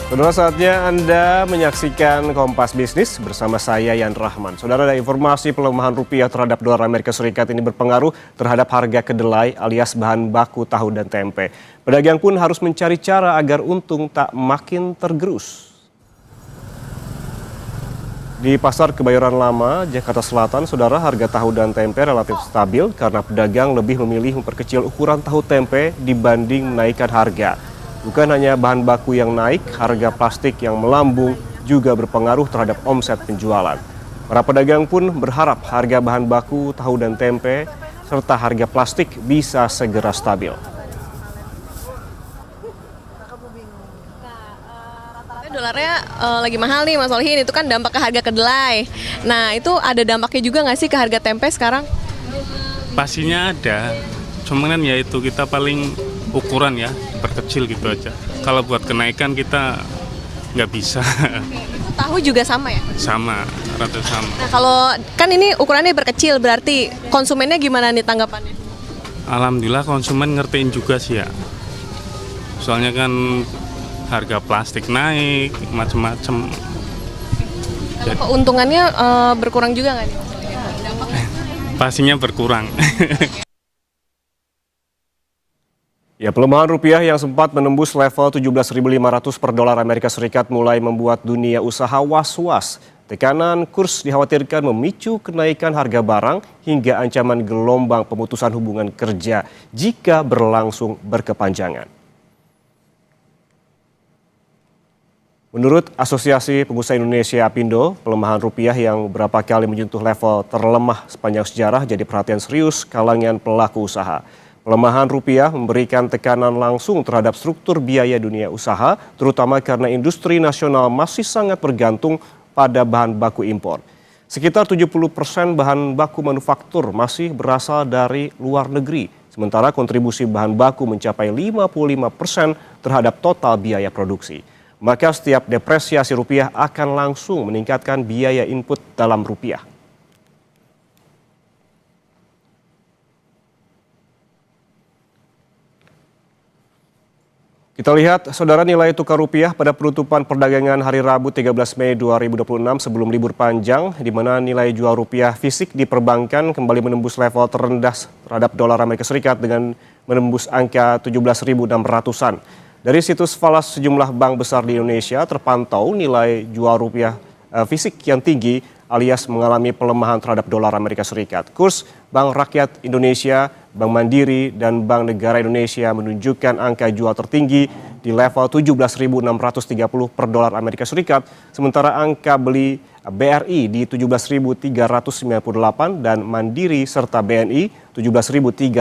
Saudara, saatnya Anda menyaksikan Kompas Bisnis bersama saya Yan Rahman. Saudara, ada informasi pelemahan rupiah terhadap dolar Amerika Serikat ini berpengaruh terhadap harga kedelai alias bahan baku tahu dan tempe. Pedagang pun harus mencari cara agar untung tak makin tergerus. Di Pasar Kebayoran Lama, Jakarta Selatan, saudara, harga tahu dan tempe relatif stabil karena pedagang lebih memilih memperkecil ukuran tahu tempe dibanding menaikkan harga. Bukan hanya bahan baku yang naik, harga plastik yang melambung juga berpengaruh terhadap omset penjualan. Para pedagang pun berharap harga bahan baku, tahu dan tempe, serta harga plastik bisa segera stabil. Dolarnya lagi mahal nih Mas Olhin, itu kan dampak ke harga kedelai. Nah, itu ada dampaknya juga nggak sih ke harga tempe sekarang? Pastinya ada, cuman kan ya itu kita paling ukuran ya, perkecil gitu aja. Kalau buat kenaikan kita nggak bisa. Tahu juga sama ya? Sama, rata sama. Nah, kalau kan ini ukurannya berkecil, berarti konsumennya gimana nih tanggapannya? Alhamdulillah konsumen ngertiin juga sih ya. Soalnya kan harga plastik naik, macem-macem. Kalau keuntungannya berkurang juga nggak nih? Pastinya berkurang. Ya, pelemahan rupiah yang sempat menembus level 17.500 per dolar Amerika Serikat mulai membuat dunia usaha was-was. Tekanan kurs dikhawatirkan memicu kenaikan harga barang hingga ancaman gelombang pemutusan hubungan kerja jika berlangsung berkepanjangan. Menurut Asosiasi Pengusaha Indonesia APindo, pelemahan rupiah yang beberapa kali menyentuh level terlemah sepanjang sejarah jadi perhatian serius kalangan pelaku usaha. Pelemahan rupiah memberikan tekanan langsung terhadap struktur biaya dunia usaha, terutama karena industri nasional masih sangat bergantung pada bahan baku impor. Sekitar 70% bahan baku manufaktur masih berasal dari luar negeri, sementara kontribusi bahan baku mencapai 55% terhadap total biaya produksi. Maka setiap depresiasi rupiah akan langsung meningkatkan biaya input dalam rupiah. Kita lihat, saudara, nilai tukar rupiah pada penutupan perdagangan hari Rabu 13 Mei 2026 sebelum libur panjang, di mana nilai jual rupiah fisik di perbankan kembali menembus level terendah terhadap dolar Amerika Serikat dengan menembus angka 17.600-an. Dari situs falas sejumlah bank besar di Indonesia terpantau nilai jual rupiah fisik yang tinggi alias mengalami pelemahan terhadap dolar Amerika Serikat. Kurs Bank Rakyat Indonesia, Bank Mandiri, dan Bank Negara Indonesia menunjukkan angka jual tertinggi di level 17.630 per dolar Amerika Serikat, sementara angka beli BRI di 17.398 dan Mandiri serta BNI 17.330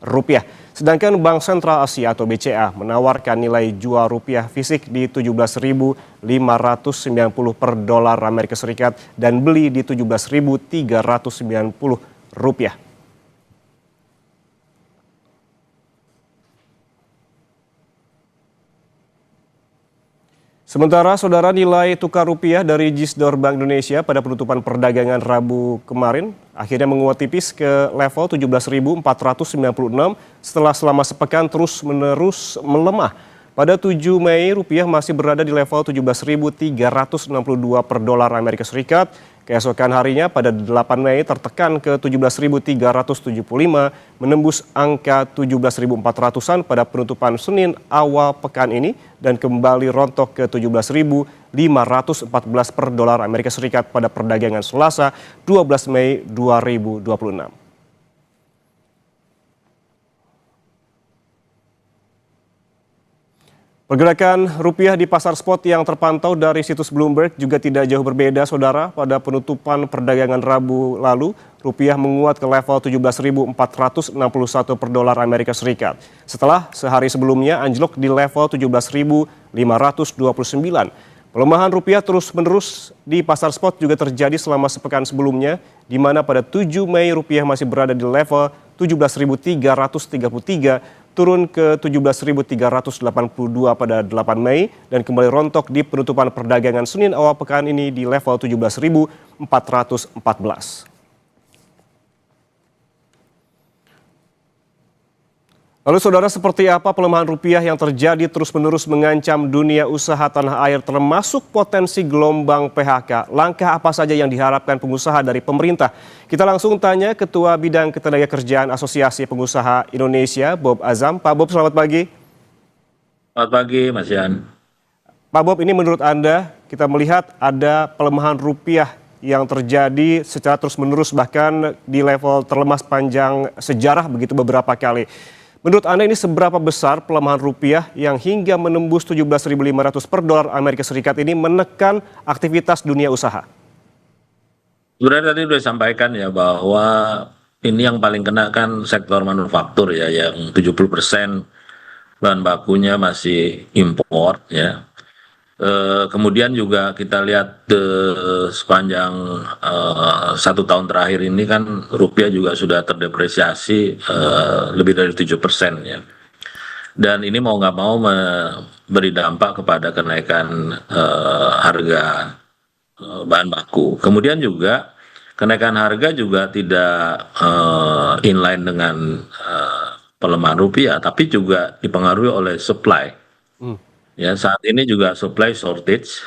rupiah. Sedangkan Bank Sentral Asia atau BCA menawarkan nilai jual rupiah fisik di 17.590 per dolar Amerika Serikat dan beli di 17.390 rupiah. Sementara, saudara, nilai tukar rupiah dari Gisdor Bank Indonesia pada penutupan perdagangan Rabu kemarin akhirnya menguat tipis ke level 17.496 setelah selama sepekan terus-menerus melemah. Pada 7 Mei, rupiah masih berada di level 17.362 per dolar Amerika Serikat. Keesokan harinya pada 8 Mei tertekan ke 17.375, menembus angka 17.400-an pada penutupan Senin awal pekan ini dan kembali rontok ke 17.514 per dolar Amerika Serikat pada perdagangan Selasa 12 Mei 2026. Pergerakan rupiah di pasar spot yang terpantau dari situs Bloomberg juga tidak jauh berbeda, saudara. Pada penutupan perdagangan Rabu lalu, rupiah menguat ke level 17.461 per dolar Amerika Serikat. Setelah sehari sebelumnya anjlok di level 17.529. Pelemahan rupiah terus-menerus di pasar spot juga terjadi selama sepekan sebelumnya, di mana pada 7 Mei rupiah masih berada di level 17.333, turun ke 17.382 pada 8 Mei dan kembali rontok di penutupan perdagangan Senin awal pekan ini di level 17.414. Lalu saudara, seperti apa pelemahan rupiah yang terjadi terus-menerus mengancam dunia usaha tanah air termasuk potensi gelombang PHK? Langkah apa saja yang diharapkan pengusaha dari pemerintah? Kita langsung tanya Ketua Bidang Ketenagakerjaan Asosiasi Pengusaha Indonesia, Bob Azam. Pak Bob, selamat pagi. Selamat pagi, Mas Yan. Pak Bob, ini menurut Anda, kita melihat ada pelemahan rupiah yang terjadi secara terus-menerus bahkan di level terlemah sepanjang sejarah begitu beberapa kali. Menurut Anda ini seberapa besar pelemahan rupiah yang hingga menembus 17.500 per dolar Amerika Serikat ini menekan aktivitas dunia usaha? Sebenarnya tadi sudah disampaikan ya bahwa ini yang paling kena kan sektor manufaktur ya, yang 70% bahan bakunya masih impor ya. Kemudian juga kita lihat sepanjang 1 tahun terakhir ini kan rupiah juga sudah terdepresiasi lebih dari 7% ya. Dan ini mau nggak mau memberi dampak kepada kenaikan harga bahan baku. Kemudian juga kenaikan harga juga tidak inline dengan pelemahan rupiah, tapi juga dipengaruhi oleh supply. Ya, saat ini juga supply shortage,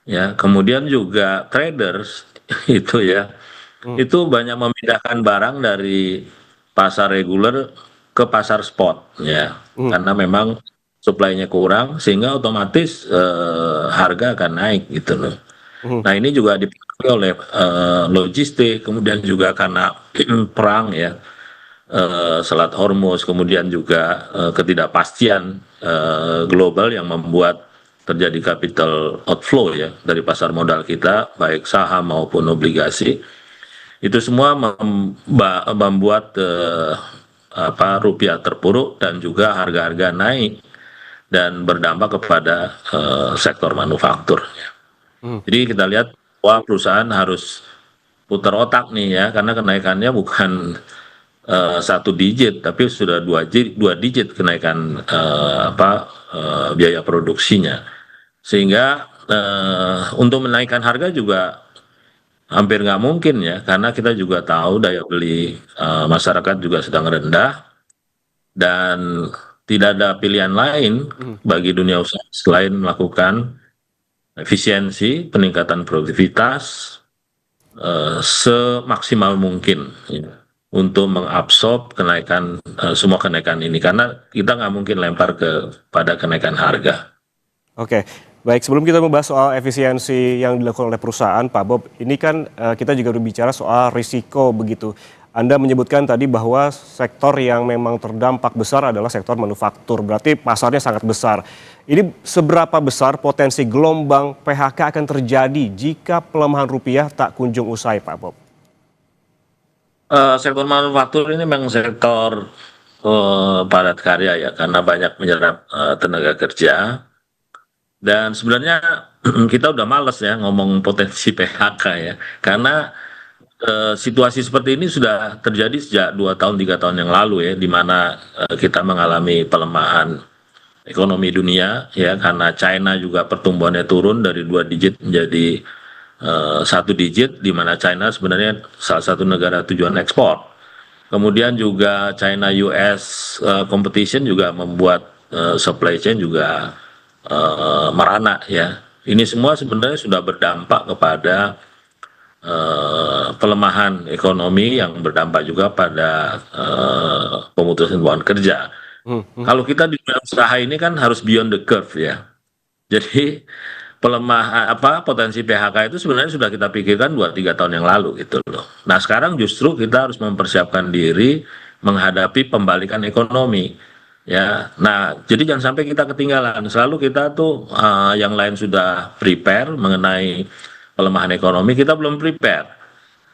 ya. Kemudian juga traders itu ya, itu banyak memindahkan barang dari pasar reguler ke pasar spot, ya. Karena memang supply-nya kurang, sehingga otomatis harga akan naik gitu loh. Nah ini juga dipengaruhi oleh logistik, kemudian juga karena perang ya. Selat Hormuz, kemudian juga ketidakpastian global yang membuat terjadi capital outflow ya dari pasar modal kita, baik saham maupun obligasi. Itu semua membuat rupiah terpuruk dan juga harga-harga naik dan berdampak kepada sektor manufaktur. Jadi kita lihat bahwa perusahaan harus putar otak nih ya, karena kenaikannya bukan 1 digit, tapi sudah 2 digit kenaikan biaya produksinya. Sehingga untuk menaikkan harga juga hampir nggak mungkin ya, karena kita juga tahu daya beli masyarakat juga sedang rendah dan tidak ada pilihan lain bagi dunia usaha selain melakukan efisiensi, peningkatan produktivitas semaksimal mungkin ya, untuk mengabsorb kenaikan semua kenaikan ini, karena kita nggak mungkin lempar pada kenaikan harga. Oke, baik, sebelum kita membahas soal efisiensi yang dilakukan oleh perusahaan, Pak Bob, ini kan kita juga berbicara soal risiko begitu. Anda menyebutkan tadi bahwa sektor yang memang terdampak besar adalah sektor manufaktur, berarti pasarnya sangat besar. Ini seberapa besar potensi gelombang PHK akan terjadi jika pelemahan rupiah tak kunjung usai, Pak Bob? Sektor manufaktur ini memang sektor padat karya ya, karena banyak menyerap tenaga kerja. Dan sebenarnya kita udah males ya ngomong potensi PHK ya, karena situasi seperti ini sudah terjadi sejak 2 tahun 3 tahun yang lalu ya, di mana kita mengalami pelemahan ekonomi dunia ya, karena China juga pertumbuhannya turun dari 2 digit menjadi 1 digit, di mana China sebenarnya salah satu negara tujuan ekspor. Kemudian juga China US competition juga membuat supply chain juga merana ya. Ini semua sebenarnya sudah berdampak kepada pelemahan ekonomi yang berdampak juga pada pemutusan hubungan kerja. Kalau kita di dunia usaha ini kan harus beyond the curve ya. Jadi potensi PHK itu sebenarnya sudah kita pikirkan 2-3 tahun yang lalu gitu loh. Nah sekarang justru kita harus mempersiapkan diri menghadapi pembalikan ekonomi ya. Nah jadi jangan sampai kita ketinggalan. Selalu kita tuh yang lain sudah prepare mengenai pelemahan ekonomi, kita belum prepare.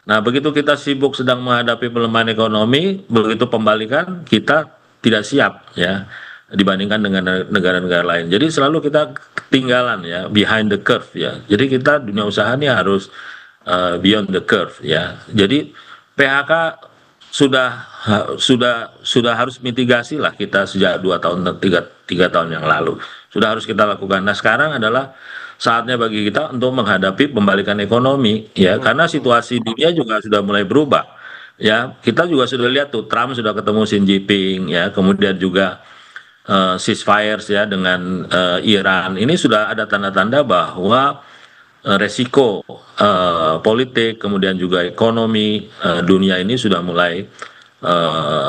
Nah begitu kita sibuk sedang menghadapi pelemahan ekonomi, begitu pembalikan kita tidak siap ya, dibandingkan dengan negara-negara lain. Jadi selalu kita ketinggalan ya, behind the curve ya. Jadi kita dunia usaha ini harus beyond the curve ya. Jadi PHK sudah harus mitigasi lah kita sejak 2 tahun 3 tahun yang lalu. Sudah harus kita lakukan. Nah sekarang adalah saatnya bagi kita untuk menghadapi pembalikan ekonomi ya, karena situasi dunia juga sudah mulai berubah. Ya, kita juga sudah lihat tuh Trump sudah ketemu Xi Jinping ya, kemudian juga ceasefires ya dengan Iran. Ini sudah ada tanda-tanda bahwa resiko politik kemudian juga ekonomi dunia ini sudah mulai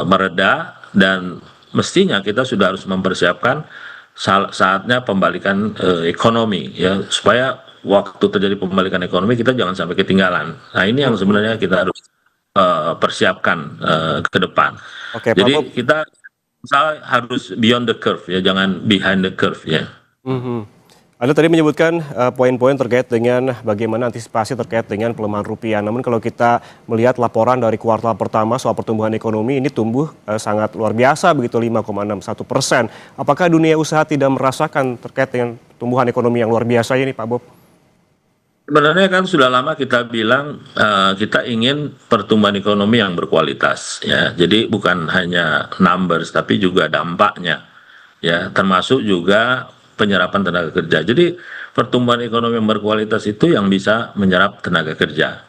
mereda dan mestinya kita sudah harus mempersiapkan saatnya pembalikan ekonomi ya supaya waktu terjadi pembalikan ekonomi kita jangan sampai ketinggalan. Nah, ini yang sebenarnya kita harus persiapkan ke depan. Oke, Pak Jadi Bob. kita harus beyond the curve ya, jangan behind the curve ya. Mhm. Anda tadi menyebutkan poin-poin terkait dengan bagaimana antisipasi terkait dengan pelemahan rupiah. Namun kalau kita melihat laporan dari kuartal pertama soal pertumbuhan ekonomi ini tumbuh sangat luar biasa begitu 5,61%. Apakah dunia usaha tidak merasakan terkait dengan tumbuhan ekonomi yang luar biasa ini, Pak Bob? Sebenarnya kan sudah lama kita bilang kita ingin pertumbuhan ekonomi yang berkualitas ya. Jadi bukan hanya numbers tapi juga dampaknya ya, termasuk juga penyerapan tenaga kerja. Jadi pertumbuhan ekonomi yang berkualitas itu yang bisa menyerap tenaga kerja.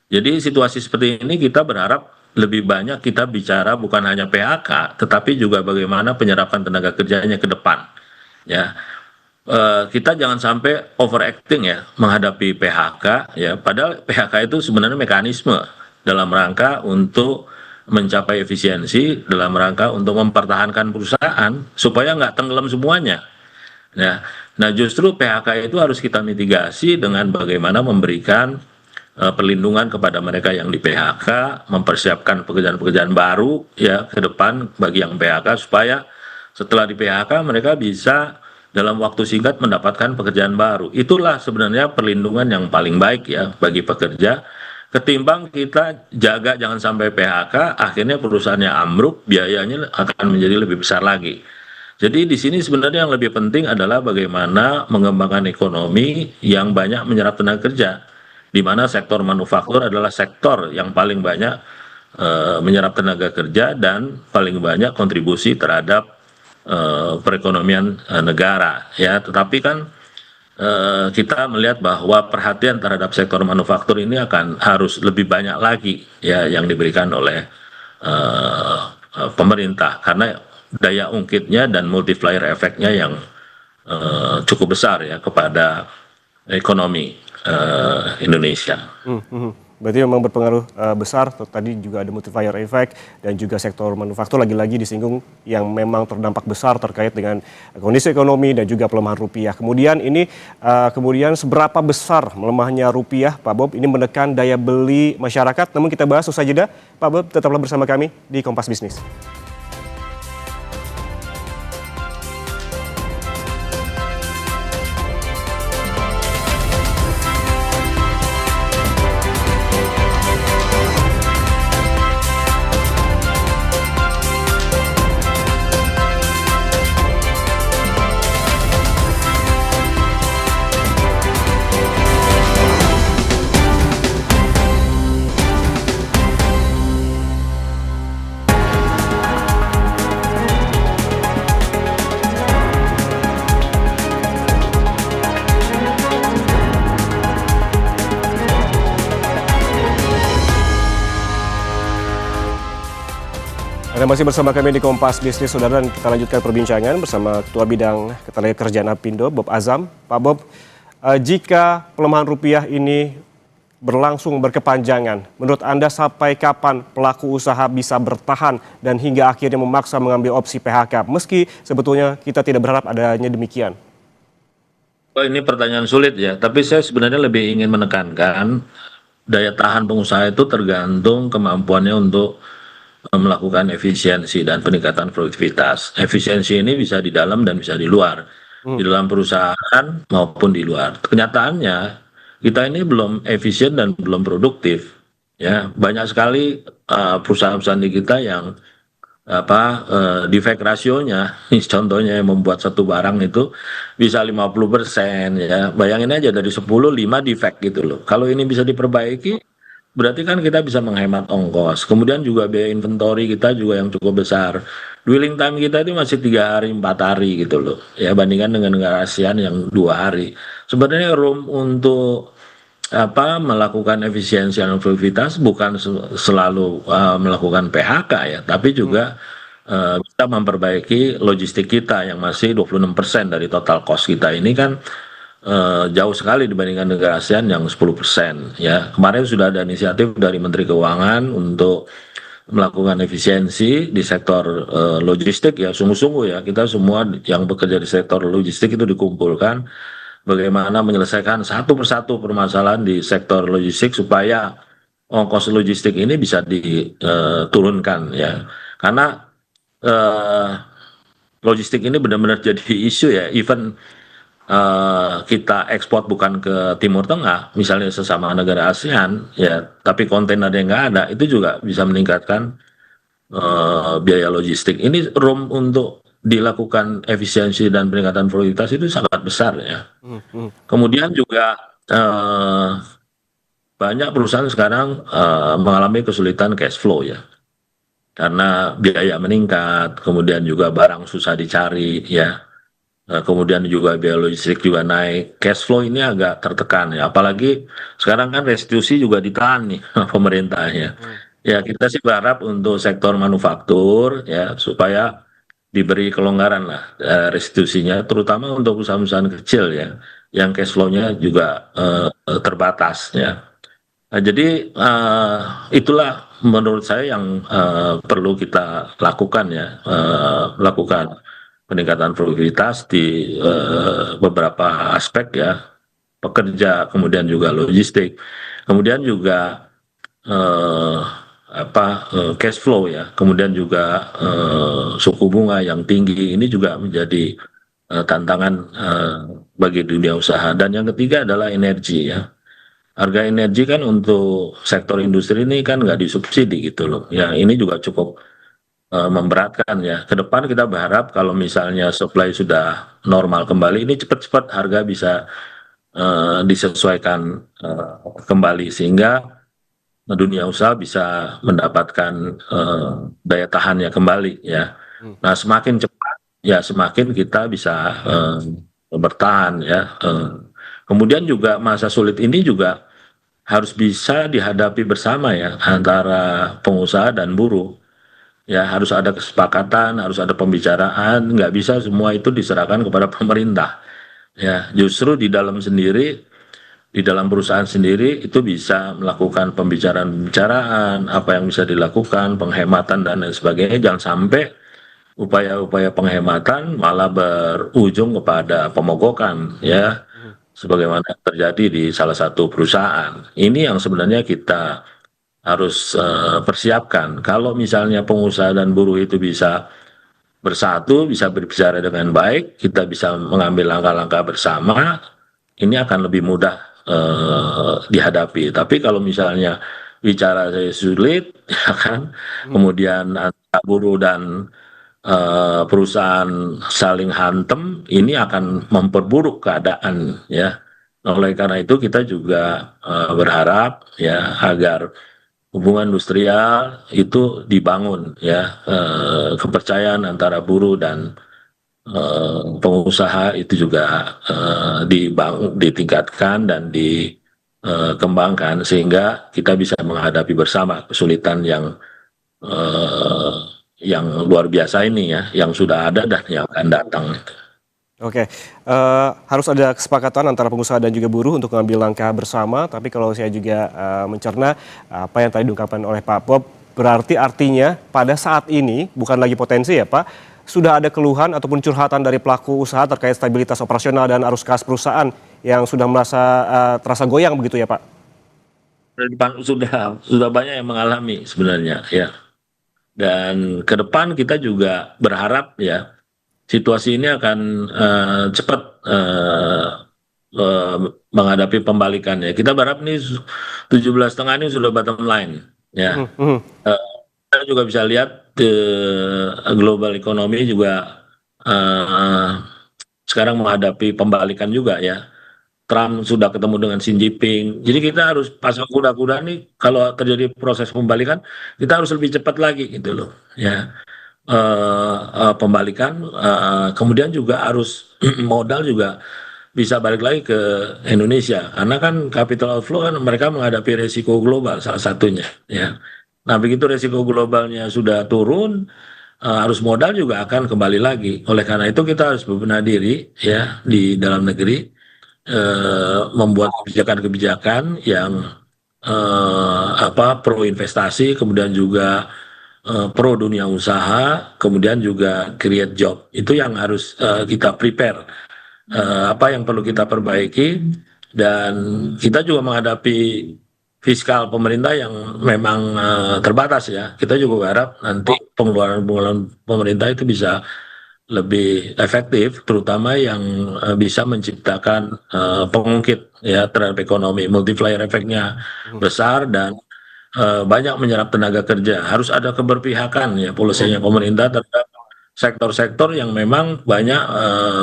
Jadi situasi seperti ini kita berharap lebih banyak kita bicara bukan hanya PHK tetapi juga bagaimana penyerapan tenaga kerjanya ke depan ya. Kita jangan sampai overacting ya menghadapi PHK ya, padahal PHK itu sebenarnya mekanisme dalam rangka untuk mencapai efisiensi, dalam rangka untuk mempertahankan perusahaan supaya nggak tenggelam semuanya ya. Nah, justru PHK itu harus kita mitigasi dengan bagaimana memberikan perlindungan kepada mereka yang di PHK, mempersiapkan pekerjaan-pekerjaan baru ya ke depan bagi yang PHK supaya setelah di PHK mereka bisa dalam waktu singkat mendapatkan pekerjaan baru. Itulah sebenarnya perlindungan yang paling baik ya bagi pekerja. Ketimbang kita jaga jangan sampai PHK, akhirnya perusahaannya ambruk, biayanya akan menjadi lebih besar lagi. Jadi di sini sebenarnya yang lebih penting adalah bagaimana mengembangkan ekonomi yang banyak menyerap tenaga kerja, di mana sektor manufaktur adalah sektor yang paling banyak menyerap tenaga kerja dan paling banyak kontribusi terhadap perekonomian negara ya. Tetapi kan kita melihat bahwa perhatian terhadap sektor manufaktur ini akan harus lebih banyak lagi ya yang diberikan oleh pemerintah karena daya ungkitnya dan multiplier efeknya yang cukup besar ya kepada ekonomi Indonesia. Berarti memang berpengaruh besar. Tadi juga ada multiplier effect dan juga sektor manufaktur lagi-lagi disinggung yang memang terdampak besar terkait dengan kondisi ekonomi dan juga pelemahan rupiah. Kemudian ini kemudian seberapa besar melemahnya rupiah, Pak Bob, ini menekan daya beli masyarakat. Namun kita bahas usai jeda. Pak Bob, tetaplah bersama kami di Kompas Bisnis. Anda masih bersama kami di Kompas Bisnis, Saudara, dan kita lanjutkan perbincangan bersama Ketua Bidang Ketenagakerjaan Apindo, Bob Azam. Pak Bob, jika pelemahan rupiah ini berlangsung berkepanjangan, menurut Anda sampai kapan pelaku usaha bisa bertahan dan hingga akhirnya memaksa mengambil opsi PHK, meski sebetulnya kita tidak berharap adanya demikian? Oh, ini pertanyaan sulit ya, tapi saya sebenarnya lebih ingin menekankan daya tahan pengusaha itu tergantung kemampuannya untuk melakukan efisiensi dan peningkatan produktivitas. Efisiensi ini bisa di dalam dan bisa di luar, di dalam perusahaan maupun di luar. Kenyataannya kita ini belum efisien dan belum produktif. Ya, banyak sekali perusahaan-perusahaan di kita yang defect rasionya, contohnya yang membuat satu barang itu bisa 50% ya. Bayangin aja dari 10, 5 defect gitu loh. Kalau ini bisa diperbaiki, berarti kan kita bisa menghemat ongkos. Kemudian juga biaya inventory kita juga yang cukup besar. Dwelling time kita itu masih 3 hari, 4 hari gitu loh. Ya, bandingkan dengan negara ASEAN yang 2 hari. Sebenarnya room untuk melakukan efisiensi dan produktivitas bukan selalu melakukan PHK ya, tapi juga bisa memperbaiki logistik kita yang masih 26% dari total cost kita ini kan jauh sekali dibandingkan negara ASEAN yang 10% ya. Kemarin sudah ada inisiatif dari Menteri Keuangan untuk melakukan efisiensi di sektor logistik ya, sungguh-sungguh ya, kita semua yang bekerja di sektor logistik itu dikumpulkan bagaimana menyelesaikan satu persatu permasalahan di sektor logistik supaya ongkos logistik ini bisa diturunkan ya, karena eh, logistik ini benar-benar jadi isu ya, even kita ekspor bukan ke Timur Tengah, misalnya sesama negara ASEAN ya, tapi kontainer yang nggak ada itu juga bisa meningkatkan biaya logistik. Ini room untuk dilakukan efisiensi dan peningkatan produktivitas itu sangat besar ya. Kemudian juga banyak perusahaan sekarang mengalami kesulitan cash flow ya, karena biaya meningkat, kemudian juga barang susah dicari ya. Kemudian juga biaya logistik juga naik, cash flow ini agak tertekan ya, apalagi sekarang kan restitusi juga ditahan nih pemerintahnya. Ya kita sih berharap untuk sektor manufaktur ya supaya diberi kelonggaran lah restitusinya, terutama untuk perusahaan-perusahaan kecil ya, yang cash flow-nya juga terbatas ya. Nah, jadi itulah menurut saya yang perlu kita lakukan ya, lakukan peningkatan produktivitas di beberapa aspek ya, pekerja, kemudian juga logistik, kemudian juga eh, cash flow ya, kemudian juga suku bunga yang tinggi ini juga menjadi tantangan bagi dunia usaha. Dan yang ketiga adalah energi ya. Harga energi kan untuk sektor industri ini kan nggak disubsidi gitu loh. Ya ini juga cukup memberatkan ya. Ke depan kita berharap kalau misalnya supply sudah normal kembali, ini cepat-cepat harga bisa disesuaikan kembali sehingga dunia usaha bisa mendapatkan daya tahannya kembali ya. Nah semakin cepat ya semakin kita bisa bertahan ya. Kemudian juga masa sulit ini juga harus bisa dihadapi bersama ya antara pengusaha dan buruh. Ya harus ada kesepakatan, harus ada pembicaraan, nggak bisa semua itu diserahkan kepada pemerintah. Ya justru di dalam sendiri, di dalam perusahaan sendiri itu bisa melakukan pembicaraan-pembicaraan, apa yang bisa dilakukan, penghematan dan lain sebagainya. Jangan sampai upaya-upaya penghematan malah berujung kepada pemogokan ya, sebagaimana terjadi di salah satu perusahaan. Ini yang sebenarnya kita harus persiapkan. Kalau misalnya pengusaha dan buruh itu bisa bersatu, bisa berbicara dengan baik, kita bisa mengambil langkah-langkah bersama, ini akan lebih mudah dihadapi. Tapi kalau misalnya bicara saya sulit, ya kan, kemudian antara buruh dan perusahaan saling hantem, ini akan memperburuk keadaan ya. Oleh karena itu kita juga berharap ya agar hubungan industrial itu dibangun ya, kepercayaan antara buruh dan pengusaha itu juga dibangun, ditingkatkan dan dikembangkan sehingga kita bisa menghadapi bersama kesulitan yang luar biasa ini ya, yang sudah ada dan yang akan datang. Oke, harus ada kesepakatan antara pengusaha dan juga buruh untuk mengambil langkah bersama. Tapi kalau saya juga mencerna apa yang tadi diungkapkan oleh Pak Bob, berarti artinya pada saat ini bukan lagi potensi ya Pak, sudah ada keluhan ataupun curhatan dari pelaku usaha terkait stabilitas operasional dan arus kas perusahaan yang sudah merasa terasa goyang begitu ya Pak? Sudah banyak yang mengalami sebenarnya ya. Dan ke depan kita juga berharap ya situasi ini akan cepat menghadapi pembalikannya. Kita berharap nih 17,5 ini sudah bottom line ya. Kita juga bisa lihat global ekonomi juga sekarang menghadapi pembalikan juga ya. Trump sudah ketemu dengan Xi Jinping. Jadi kita harus pasang kuda-kuda nih kalau terjadi proses pembalikan, kita harus lebih cepat lagi gitu loh ya. Pembalikan, kemudian juga arus modal juga bisa balik lagi ke Indonesia karena kan capital outflow kan mereka menghadapi resiko global salah satunya ya. Nah, begitu resiko globalnya sudah turun, arus modal juga akan kembali lagi. Oleh karena itu kita harus berbenah diri ya di dalam negeri, membuat kebijakan-kebijakan yang pro investasi, kemudian juga pro dunia usaha, kemudian juga create job. Itu yang harus kita prepare. Apa yang perlu kita perbaiki, dan kita juga menghadapi fiskal pemerintah yang memang terbatas ya. Kita juga berharap nanti pengeluaran-pengeluaran pemerintah itu bisa lebih efektif, terutama yang bisa menciptakan pengungkit ya terhadap ekonomi. Multiplier efeknya besar dan banyak menyerap tenaga kerja. Harus ada keberpihakan ya polisinya pemerintah terhadap sektor-sektor yang memang banyak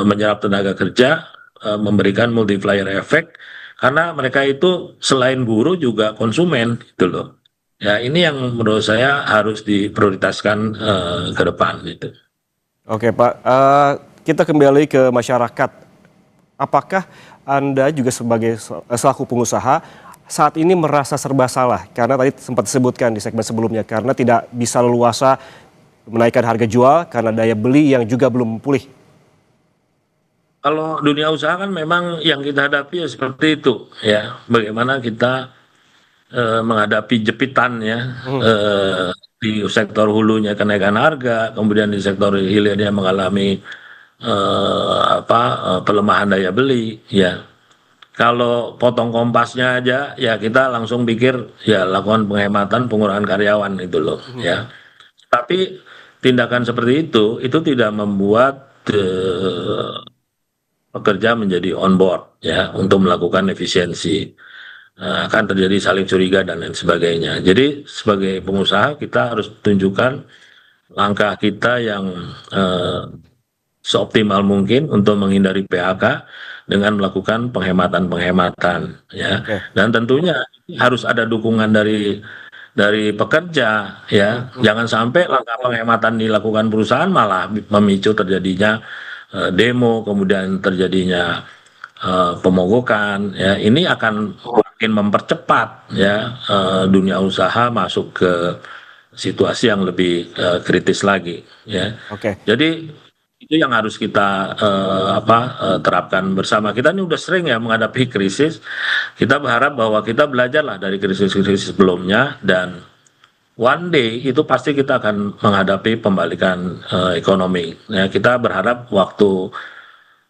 menyerap tenaga kerja, memberikan multiplier efek karena mereka itu selain buruh juga konsumen gitu loh. Ya, ini yang menurut saya harus diprioritaskan ke depan gitu. Oke Pak, kita kembali ke masyarakat. Apakah Anda juga sebagai selaku pengusaha saat ini merasa serba salah? Karena tadi sempat disebutkan di segmen sebelumnya, karena tidak bisa leluasa menaikkan harga jual karena daya beli yang juga belum pulih. Kalau dunia usaha kan memang yang kita hadapi ya seperti itu ya. Bagaimana kita menghadapi jepitan ya, di sektor hulunya kenaikan harga, kemudian di sektor hilirnya mengalami pelemahan daya beli ya. Kalau potong kompasnya aja ya kita langsung pikir ya lakukan penghematan, pengurangan karyawan itu loh ya. Tapi tindakan seperti itu tidak membuat pekerja menjadi on board ya untuk melakukan efisiensi. Akan terjadi saling curiga dan lain sebagainya. Jadi sebagai pengusaha kita harus tunjukkan langkah kita yang seoptimal mungkin untuk menghindari PHK dengan melakukan penghematan-penghematan ya. Dan tentunya harus ada dukungan dari pekerja ya. Jangan sampai langkah penghematan dilakukan perusahaan malah memicu terjadinya demo, kemudian terjadinya pemogokan ya. Ini akan makin mempercepat ya dunia usaha masuk ke situasi yang lebih kritis lagi ya. Jadi itu yang harus kita terapkan bersama. Kita ini udah sering ya menghadapi krisis. Kita berharap bahwa kita belajarlah dari krisis-krisis sebelumnya, dan one day itu pasti kita akan menghadapi pembalikan ekonomi. Ya, kita berharap waktu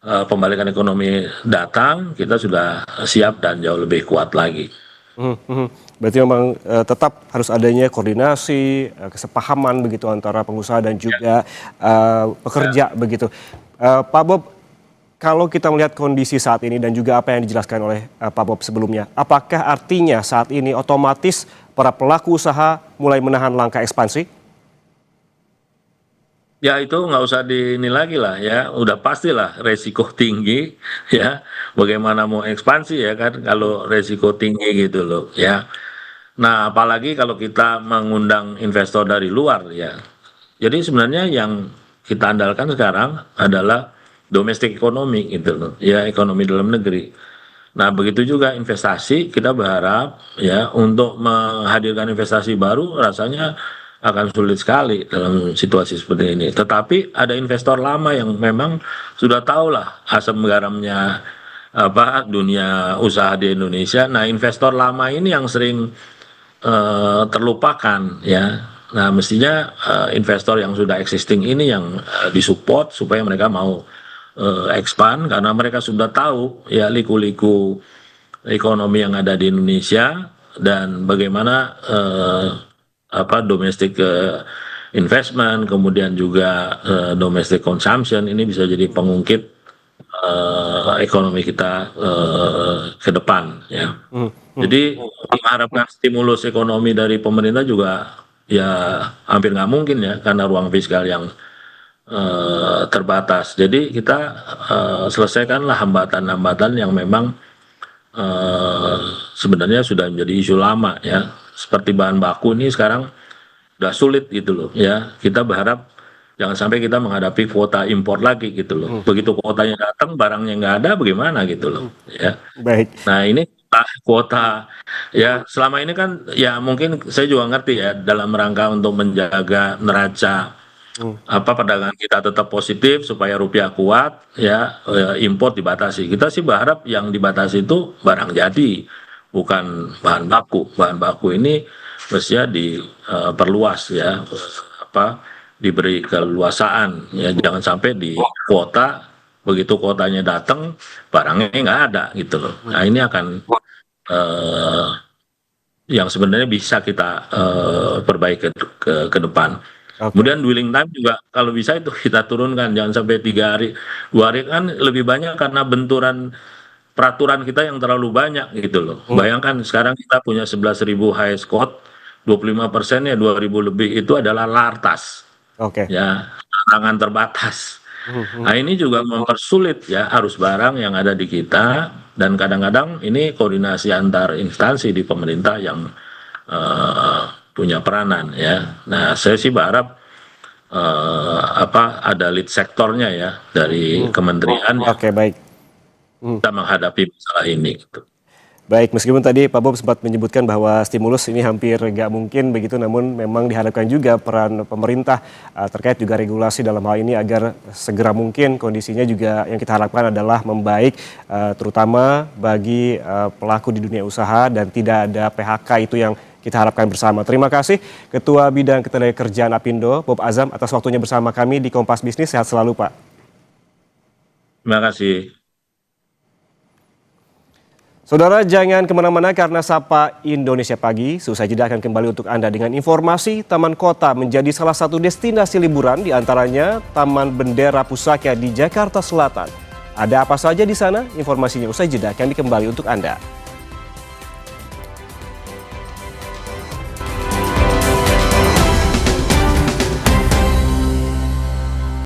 pembalikan ekonomi datang, kita sudah siap dan jauh lebih kuat lagi. Berarti memang tetap harus adanya koordinasi, kesepahaman begitu antara pengusaha dan juga pekerja begitu. Pak Bob, kalau kita melihat kondisi saat ini dan juga apa yang dijelaskan oleh Pak Bob sebelumnya, apakah artinya saat ini otomatis para pelaku usaha mulai menahan langkah ekspansi? Ya itu nggak usah ini lagi lah ya, udah pastilah resiko tinggi ya. Bagaimana mau ekspansi ya kan kalau resiko tinggi gitu loh ya. Nah apalagi kalau kita mengundang investor dari luar ya. Jadi sebenarnya yang kita andalkan sekarang adalah domestic economy gitu loh ya, ekonomi dalam negeri. Nah begitu juga investasi, kita berharap ya untuk menghadirkan investasi baru rasanya akan sulit sekali dalam situasi seperti ini. Tetapi ada investor lama yang memang sudah tahu lah asam garamnya dunia usaha di Indonesia. Nah investor lama ini yang sering terlupakan ya. Nah mestinya investor yang sudah existing ini yang disupport supaya mereka mau expand, karena mereka sudah tahu ya liku-liku ekonomi yang ada di Indonesia dan bagaimana domestic investment, kemudian juga domestic consumption ini bisa jadi pengungkit ekonomi kita ke depan ya. Jadi mengharapkan stimulus ekonomi dari pemerintah juga ya hampir nggak mungkin ya karena ruang fiskal yang terbatas. Jadi kita selesaikanlah hambatan-hambatan yang memang sebenarnya sudah menjadi isu lama ya. Seperti bahan baku ini sekarang udah sulit gitu loh ya. Kita berharap Jangan sampai kita menghadapi kuota impor lagi gitu loh. Begitu kuotanya datang, barangnya nggak ada, bagaimana gitu loh. Ya. Baik. Nah ini kuota ya selama ini kan ya mungkin saya juga ngerti ya dalam rangka untuk menjaga neraca perdagangan kita tetap positif supaya rupiah kuat ya, impor dibatasi. Kita sih berharap yang dibatasi itu barang jadi, bukan bahan baku. Bahan baku ini mestinya diperluas ya, diberi keleluasaan ya, jangan sampai di kuota, begitu kuotanya datang barangnya nggak ada gitu loh. Nah ini akan yang sebenarnya bisa kita perbaiki ke depan. Kemudian dwelling time juga kalau bisa itu kita turunkan, jangan sampai 3 hari, 2 hari kan lebih banyak karena benturan peraturan kita yang terlalu banyak gitu loh. Bayangkan sekarang kita punya 11.000 highest quote, 25% ya 2.000 lebih itu adalah lartas. Ya, larangan terbatas. Nah ini juga mempersulit ya arus barang yang ada di kita, dan kadang-kadang ini koordinasi antar instansi di pemerintah yang punya peranan ya. Nah saya sih berharap ada lead sektornya ya dari kementerian Baik. kita menghadapi masalah ini gitu. Baik, meskipun tadi Pak Bob sempat menyebutkan bahwa stimulus ini hampir nggak mungkin begitu, namun memang diharapkan juga peran pemerintah terkait juga regulasi dalam hal ini agar segera mungkin kondisinya juga yang kita harapkan adalah membaik, terutama bagi pelaku di dunia usaha dan tidak ada PHK, itu yang kita harapkan bersama. Terima kasih Ketua Bidang Ketenagakerjaan Apindo, Bob Azam, atas waktunya bersama kami di Kompas Bisnis. Sehat selalu, Pak. Terima kasih. Saudara, jangan kemana-mana karena Sapa Indonesia Pagi, selesai jeda akan kembali untuk Anda dengan informasi Taman Kota menjadi salah satu destinasi liburan, diantaranya Taman Bendera Pusaka di Jakarta Selatan. Ada apa saja di sana? Informasinya usai jeda akan kembali untuk Anda.